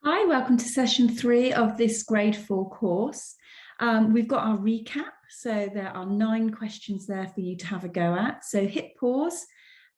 Hi, welcome to session 3 of this grade 4 course. We've got our recap, so there are 9 questions there for you to have a go at. So hit pause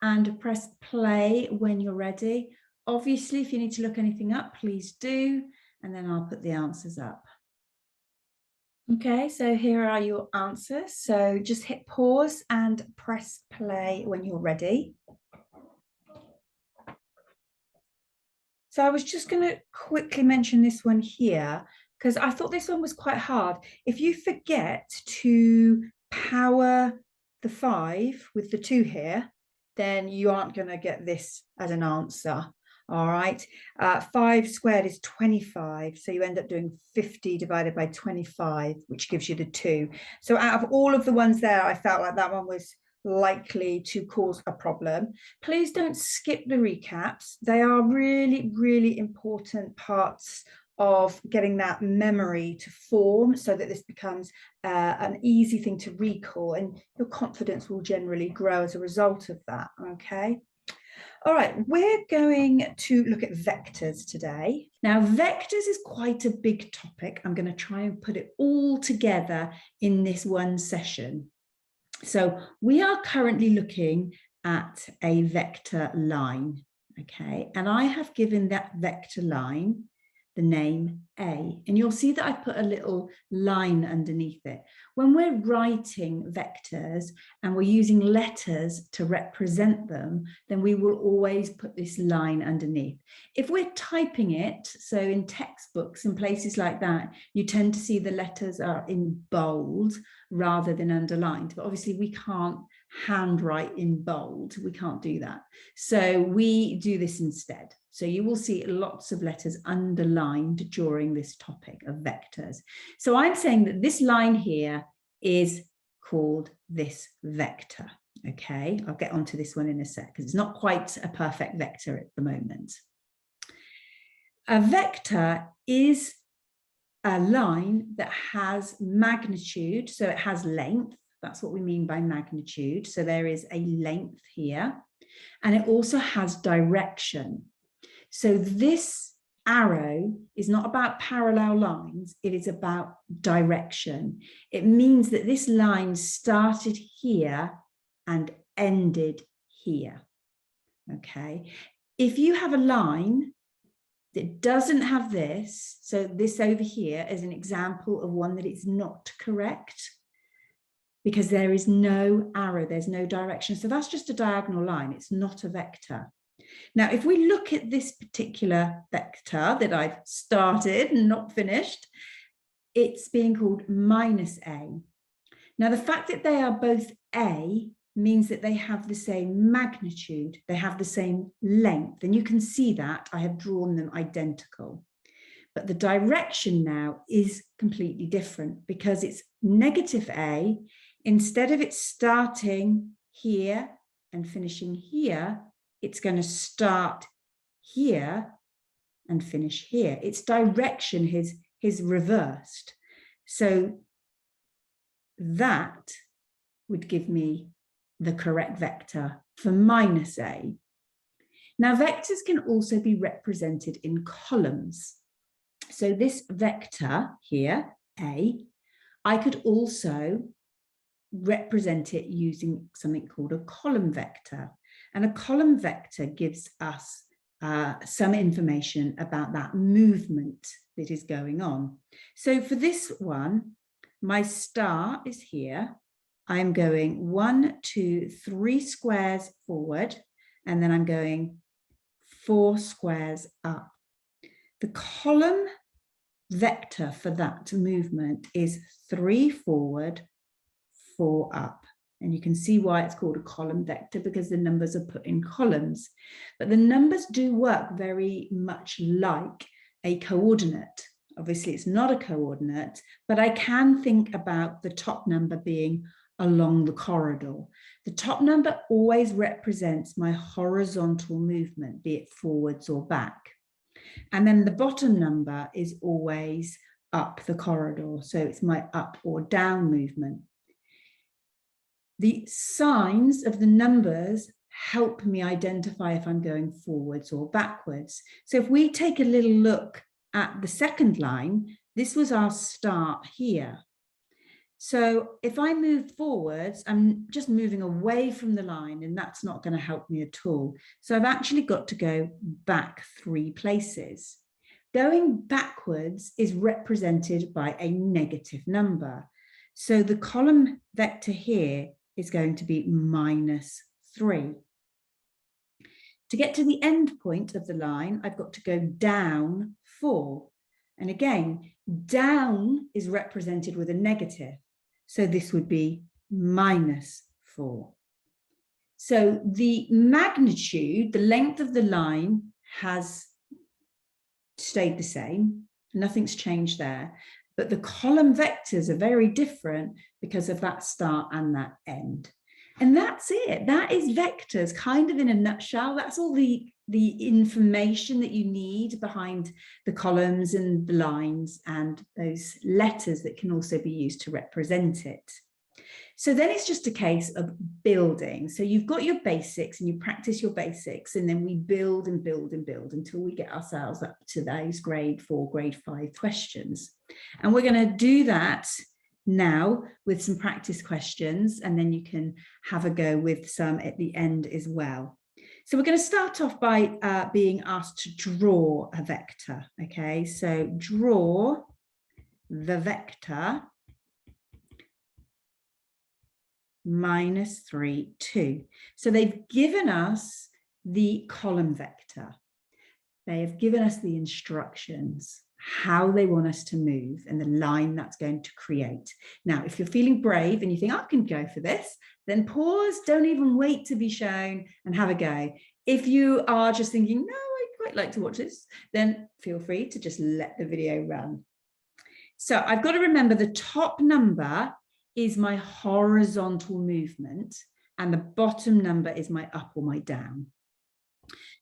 and press play when you're ready. Obviously, if you need to look anything up, please do, and then I'll put the answers up. Okay, so here are your answers. So just hit pause and press play when you're ready. So I was just going to quickly mention this one here, because I thought this one was quite hard. If you forget to power the 5 with the 2 here, then you aren't going to get this as an answer. All right, 5 squared is 25. So you end up doing 50 divided by 25, which gives you the 2. So out of all of the ones there, I felt like that one was likely to cause a problem. Please don't skip the recaps. They are really, really important parts of getting that memory to form so that this becomes an easy thing to recall, and your confidence will generally grow as a result of that. Okay. All right, we're going to look at vectors today. Now, vectors is quite a big topic. I'm going to try and put it all together in this one session. So we are currently looking at a vector line, okay? And I have given that vector line the name A, and you'll see that I put a little line underneath it. When we're writing vectors and we're using letters to represent them, then we will always put this line underneath. If we're typing it, so in textbooks and places like that, you tend to see the letters are in bold rather than underlined, but obviously we can't handwrite in bold, we can't do that. So we do this instead. So you will see lots of letters underlined during this topic of vectors. So I'm saying that this line here is called this vector. Okay, I'll get onto this one in a sec because it's not quite a perfect vector at the moment. A vector is a line that has magnitude, so it has length. That's what we mean by magnitude. So there is a length here, and it also has direction. So this arrow is not about parallel lines, it is about direction. It means that this line started here and ended here. Okay. If you have a line that doesn't have this, so this over here is an example of one that is not correct, because there is no arrow, there's no direction. So that's just a diagonal line, it's not a vector. Now, if we look at this particular vector that I've started and not finished, it's being called minus A. Now, the fact that they are both A means that they have the same magnitude, they have the same length, and you can see that I have drawn them identical. But the direction now is completely different because it's negative A. Instead of it starting here and finishing here, it's going to start here and finish here. Its direction is reversed. So that would give me the correct vector for minus A. Now, vectors can also be represented in columns. So this vector here, A, I could also represent it using something called a column vector. And a column vector gives us some information about that movement that is going on. So for this one, my start is here. I'm going 1, 2, 3 squares forward, and then I'm going 4 squares up. The column vector for that movement is 3 forward, 4 up. And you can see why it's called a column vector, because the numbers are put in columns. But the numbers do work very much like a coordinate. Obviously, it's not a coordinate, but I can think about the top number being along the corridor. The top number always represents my horizontal movement, be it forwards or back. And then the bottom number is always up the corridor. So it's my up or down movement. The signs of the numbers help me identify if I'm going forwards or backwards. So if we take a little look at the second line, this was our start here. So if I move forwards, I'm just moving away from the line, and that's not going to help me at all. So I've actually got to go back 3 places. Going backwards is represented by a negative number. So the column vector here is going to be -3. To get to the end point of the line, I've got to go down 4. And again, down is represented with a negative. So this would be -4. So the magnitude, the length of the line has stayed the same. Nothing's changed there. But the column vectors are very different because of that start and that end. And that's it. That is vectors kind of in a nutshell. That's all the information that you need behind the columns and the lines and those letters that can also be used to represent it. So then it's just a case of building. So you've got your basics and you practice your basics, and then we build and build and build until we get ourselves up to those grade 4, grade 5 questions. And we're going to do that now with some practice questions, and then you can have a go with some at the end as well. So we're going to start off by being asked to draw a vector. Okay, so draw the vector -3, 2. So they've given us the column vector. They have given us the instructions, how they want us to move, and the line that's going to create. Now, if you're feeling brave and you think, I can go for this, then pause, don't even wait to be shown, and have a go. If you are just thinking, no, I'd quite like to watch this, then feel free to just let the video run. So I've got to remember the top number is my horizontal movement, and the bottom number is my up or my down.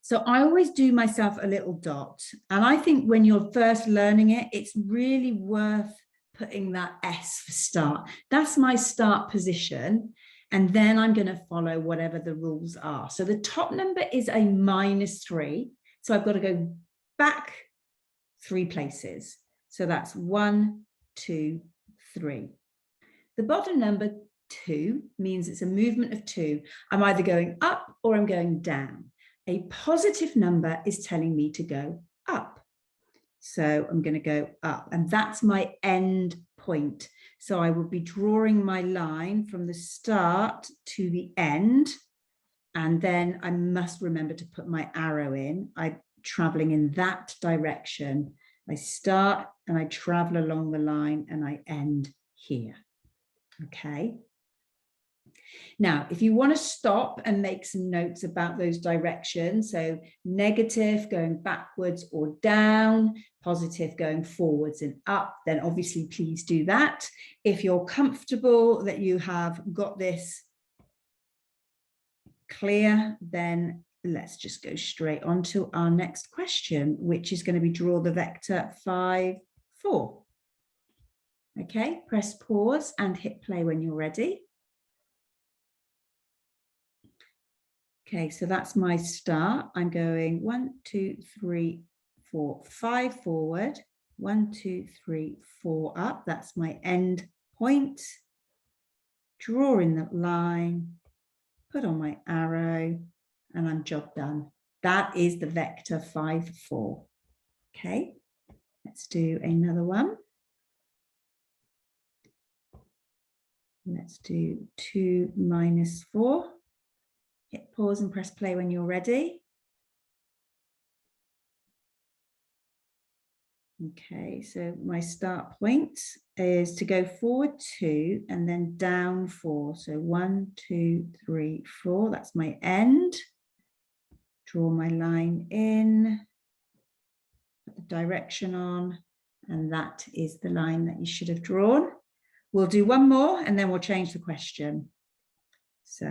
So I always do myself a little dot. And I think when you're first learning it, it's really worth putting that S for start. That's my start position. And then I'm going to follow whatever the rules are. So the top number is a -3. So I've got to go back 3 places. So that's 1, 2, 3. The bottom number 2 means it's a movement of 2. I'm either going up or I'm going down. A positive number is telling me to go up. So I'm going to go up, and that's my end point. So I will be drawing my line from the start to the end, and then I must remember to put my arrow in. I'm traveling in that direction. I start and I travel along the line and I end here. Okay. Now, if you want to stop and make some notes about those directions, so negative going backwards or down, positive going forwards and up, then obviously please do that. If you're comfortable that you have got this clear, then let's just go straight on to our next question, which is going to be draw the vector 5, 4. Okay, press pause and hit play when you're ready. Okay, so that's my start. I'm going 1, 2, 3, 4, 5 forward, 1, 2, 3, 4 up. That's my end point. Draw in the line, put on my arrow, and I'm job done. That is the vector 5, 4. Okay, let's do another one. Let's do 2 minus 4. Hit pause and press play when you're ready. Okay, so my start point is to go forward 2 and then down 4. So 1, 2, 3, 4. That's my end. Draw my line in, put the direction on, and that is the line that you should have drawn. We'll do one more and then we'll change the question. So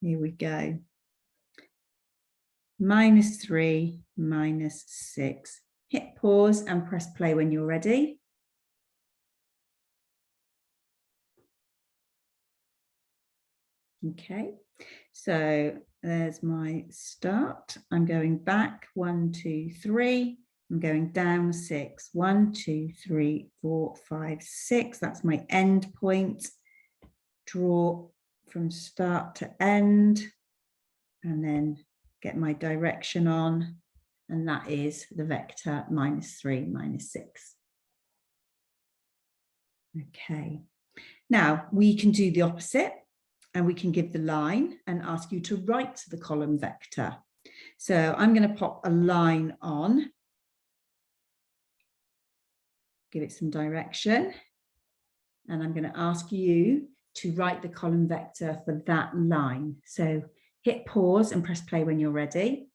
here we go. -3, -6. Hit pause and press play when you're ready. Okay, so there's my start. I'm going back 1, 2, 3, I'm going down 6. 1, 2, 3, 4, 5, 6. That's my end point. Draw from start to end, and then get my direction on, and that is the vector -3, -6. Okay, now we can do the opposite, and we can give the line and ask you to write the column vector. So I'm going to pop a line on, give it some direction, and I'm going to ask you to write the column vector for that line. So hit pause and press play when you're ready.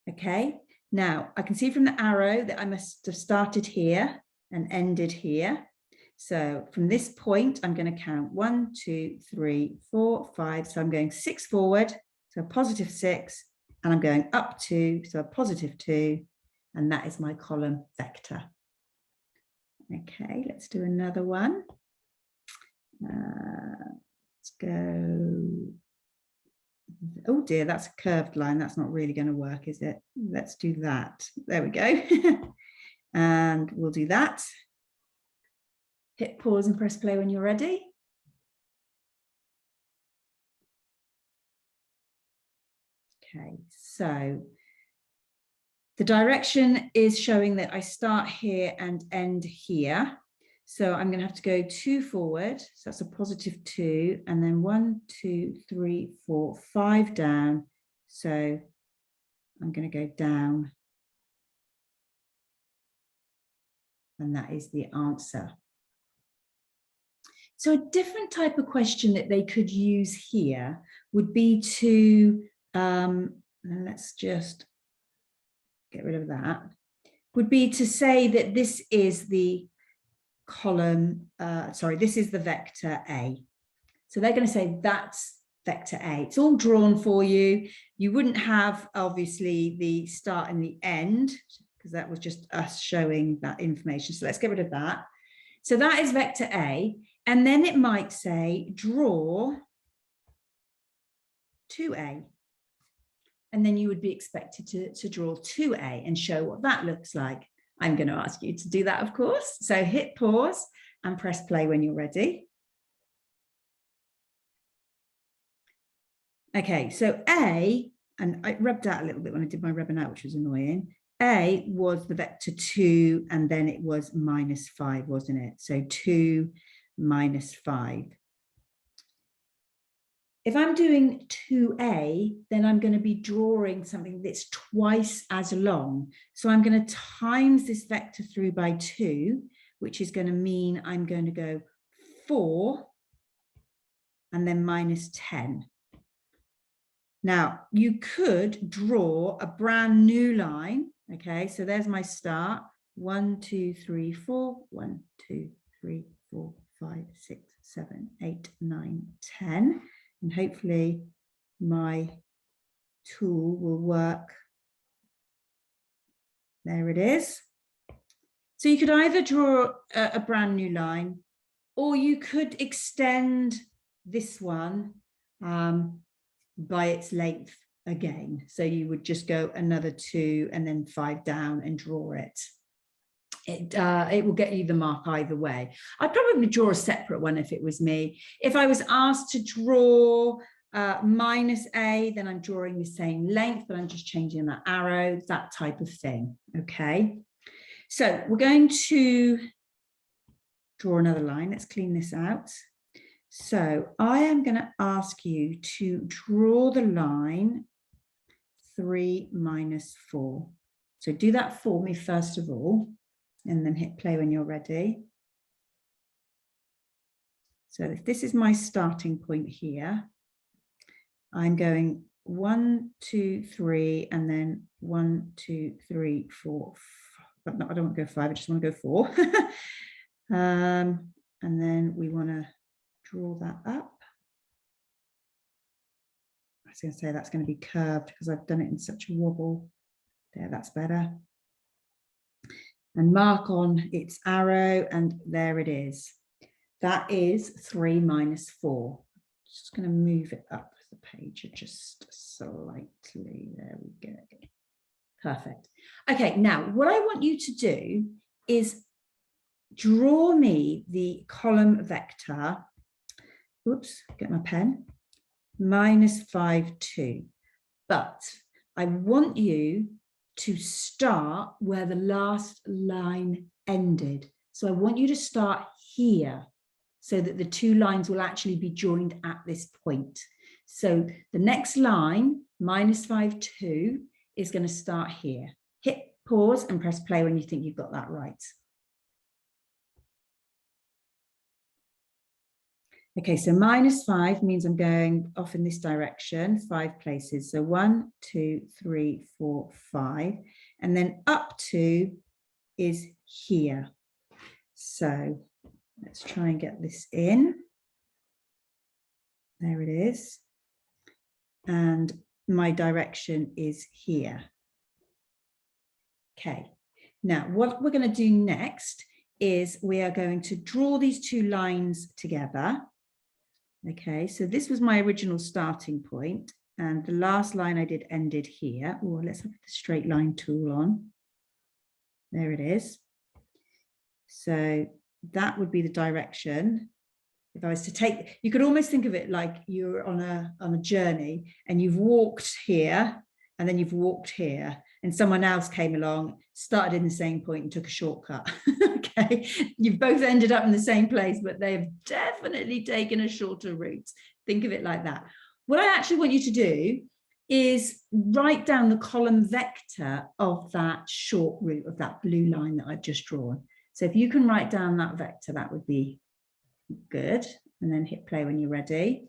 Okay, now I can see from the arrow that I must have started here and ended here. So from this point, I'm going to count 1, 2, 3, 4, 5. So I'm going 6 forward, so a +6, and I'm going up 2, so a +2, and that is my column vector. Okay, let's do another one. Let's go. Oh dear, that's a curved line. That's not really going to work, is it? Let's do that. There we go. And we'll do that. Hit pause and press play when you're ready. Okay, so the direction is showing that I start here and end here. So I'm going to have to go 2 forward. So that's a +2, and then 1, 2, 3, 4, 5 down. So I'm going to go down. And that is the answer. So a different type of question that they could use here would be to, let's just get rid of that, would be to say that this is the column, this is the vector A. So they're going to say that's vector A. It's all drawn for you. You wouldn't have, obviously, the start and the end, because that was just us showing that information. So let's get rid of that. So that is vector A. And then it might say, draw 2A. And then you would be expected to draw 2A and show what that looks like. I'm going to ask you to do that, of course. So hit pause and press play when you're ready. Okay, so A, and I rubbed out a little bit when I did my rubbing out, which was annoying. A was the vector 2, and then it was -5, wasn't it? So 2 minus 5. If I'm doing 2A, then I'm going to be drawing something that's twice as long. So I'm going to times this vector through by 2, which is going to mean I'm going to go 4 and then -10. Now, you could draw a brand new line. Okay, so there's my start. 1, 2, 3, 4. 1, 2, 3, 4, 5, 6, 7, 8, 9, 10. And hopefully my tool will work. There it is. So you could either draw a brand new line, or you could extend this one by its length again. So you would just go another 2 and then 5 down and draw it. It will get you the mark either way. I'd probably draw a separate one if it was me. If I was asked to draw -A, then I'm drawing the same length, but I'm just changing that arrow, that type of thing. Okay, so we're going to draw another line. Let's clean this out. So I am going to ask you to draw the line 3 minus 4. So do that for me first of all, and then hit play when you're ready. So if this is my starting point here, I'm going 1, 2, 3, and then 1, 2, 3, 4. But no, I don't want to go 5, I just want to go 4. And then we want to draw that up. I was going to say that's going to be curved because I've done it in such a wobble. There, that's better. And mark on its arrow, and there it is. That is 3 minus 4. Just going to move it up the page just slightly. There we go. Perfect. Okay, now what I want you to do is draw me the column vector, oops, get my pen, -5, 2. But I want you to start where the last line ended. So I want you to start here so that the two lines will actually be joined at this point. So the next line, -5, 2, is going to start here. Hit pause and press play when you think you've got that right. Okay, so -5 means I'm going off in this direction, 5 places. So 1, 2, 3, 4, 5. And then up to is here. So let's try and get this in. There it is. And my direction is here. Okay, now what we're going to do next is we are going to draw these two lines together. Okay, so this was my original starting point, and the last line I did ended here. Oh, let's have the straight line tool on. There it is. So that would be the direction. If I was to take, you could almost think of it like you're on a journey and you've walked here and then you've walked here and someone else came along, started in the same point and took a shortcut. Okay, you've both ended up in the same place, but they've definitely taken a shorter route. Think of it like that. What I actually want you to do is write down the column vector of that short route, of that blue line that I've just drawn. So if you can write down that vector, that would be good. And then hit play when you're ready.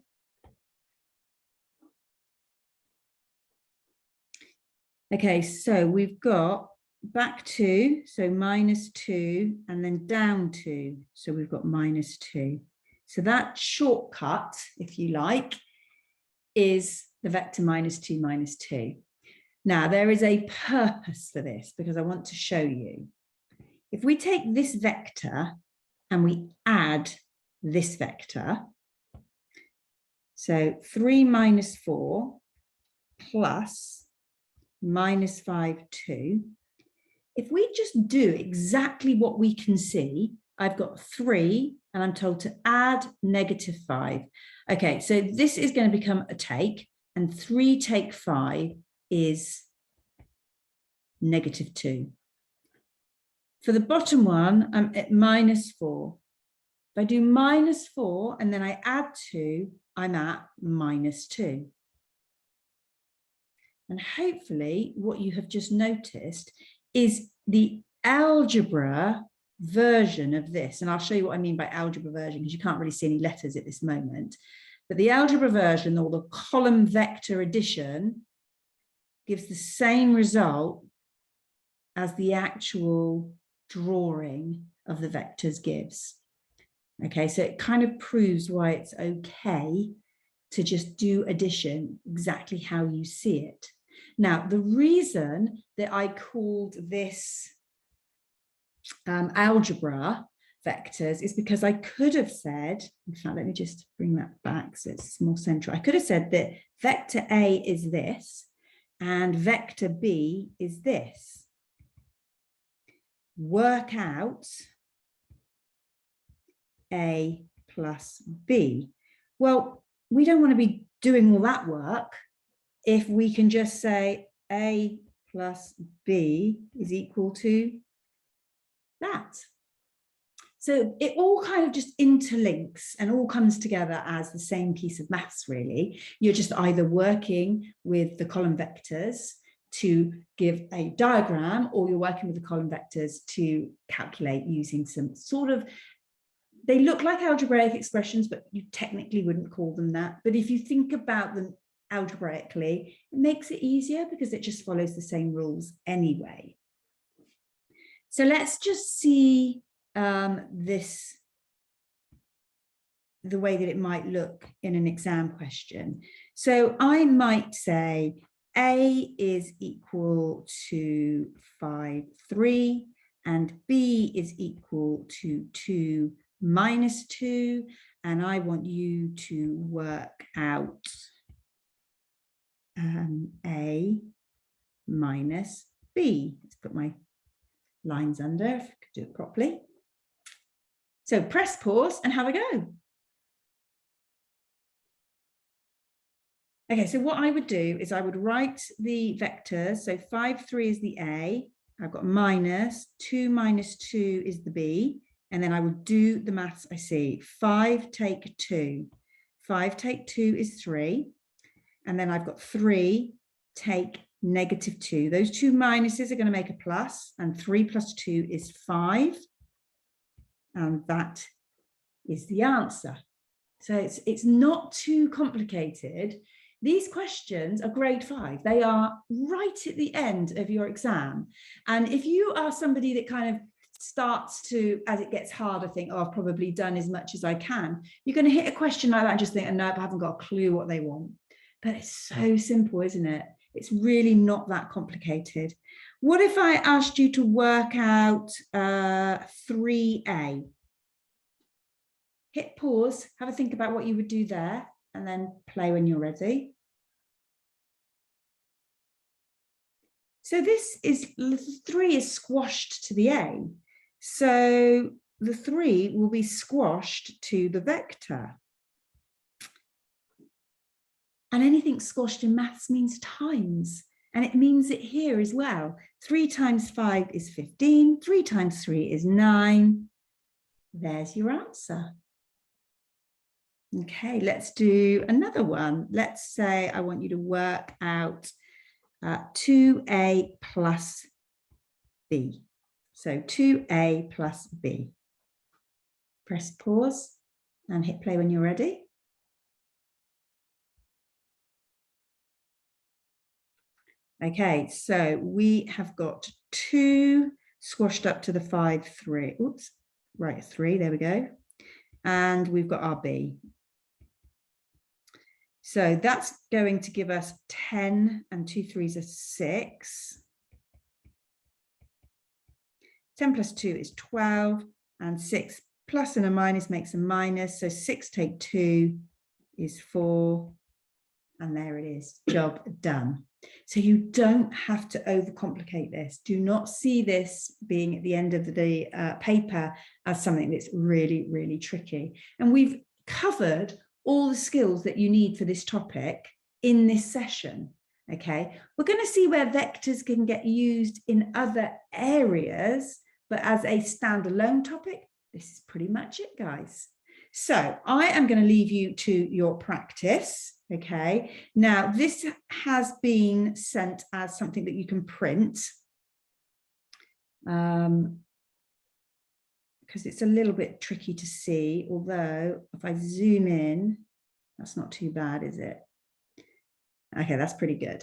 Okay, so we've got back 2, so -2, and then down 2. So we've got -2. So that shortcut, if you like, is the vector -2, -2. Now, there is a purpose for this because I want to show you. If we take this vector and we add this vector, so 3 - 4 plus -5, 2. If we just do exactly what we can see, I've got 3 and I'm told to add -5. Okay, so this is going to become a take, and 3 take 5 is -2. For the bottom one, I'm at -4. If I do -4 and then I add 2, I'm at -2. And hopefully what you have just noticed is the algebra version of this. And I'll show you what I mean by algebra version because you can't really see any letters at this moment. But the algebra version, or the column vector addition, gives the same result as the actual drawing of the vectors gives. Okay, so it kind of proves why it's okay to just do addition exactly how you see it. Now, the reason that I called this algebra vectors is because I could have said, in fact, let me just bring that back so it's more central. I could have said that vector A is this and vector B is this. Work out A plus B. Well, we don't want to be doing all that work if we can just say A plus B is equal to that. So it all kind of just interlinks and all comes together as the same piece of maths, really. You're just either working with the column vectors to give a diagram, or you're working with the column vectors to calculate using some sort of, they look like algebraic expressions, but you technically wouldn't call them that. But if you think about them algebraically, it makes it easier because it just follows the same rules anyway. So let's just see this, the way that it might look in an exam question. So I might say A is equal to 5, 3, and B is equal to 2 minus 2, and I want you to work out A minus B. Let's put my lines under if I could do it properly. So press pause and have a go. Okay, so what I would do is I would write the vectors. So 5, 3 is the A. I've got minus 2 is the B. And then I would do the maths I see. 5 take 2. 5 take 2 is 3. And then I've got 3 take negative 2. Those two minuses are going to make a plus. And 3 plus 2 is 5. And that is the answer. So it's not too complicated. These questions are grade 5. They are right at the end of your exam. And if you are somebody that kind of starts to, as it gets harder, think, oh, I've probably done as much as I can, you're going to hit a question like that and just think, oh, no, I haven't got a clue what they want. But it's so simple, isn't it? It's really not that complicated. What if I asked you to work out 3A? Hit pause, have a think about what you would do there, and then play when you're ready. So this is, 3 is squashed to the A. So the 3 will be squashed to the vector. And anything squashed in maths means times. And it means it here as well. 3 times 5 is 15. 3 times 3 is 9. There's your answer. Okay, let's do another one. Let's say I want you to work out 2A plus B. So 2A plus B. Press pause and hit play when you're ready. Okay, so we have got 2 squashed up to the 5, 3. Oops, right, 3, there we go. And we've got our B. So that's going to give us 10 and 2 3s are 6. 10 plus 2 is 12, and 6 plus and a minus makes a minus. So 6 take 2 is 4, and there it is, job done. So you don't have to overcomplicate this. Do not see this being at the end of the paper as something that's really, really tricky. And we've covered all the skills that you need for this topic in this session. Okay, we're going to see where vectors can get used in other areas, but as a standalone topic, this is pretty much it, guys. So I am going to leave you to your practice. Okay, now this has been sent as something that you can print. Because it's a little bit tricky to see, although if I zoom in, that's not too bad, is it? Okay, that's pretty good.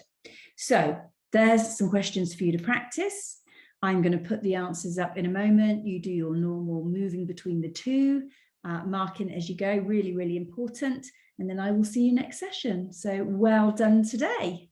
So there's some questions for you to practice. I'm going to put the answers up in a moment. You do your normal moving between the two, marking as you go, really, really important. And then I will see you next session. So well done today.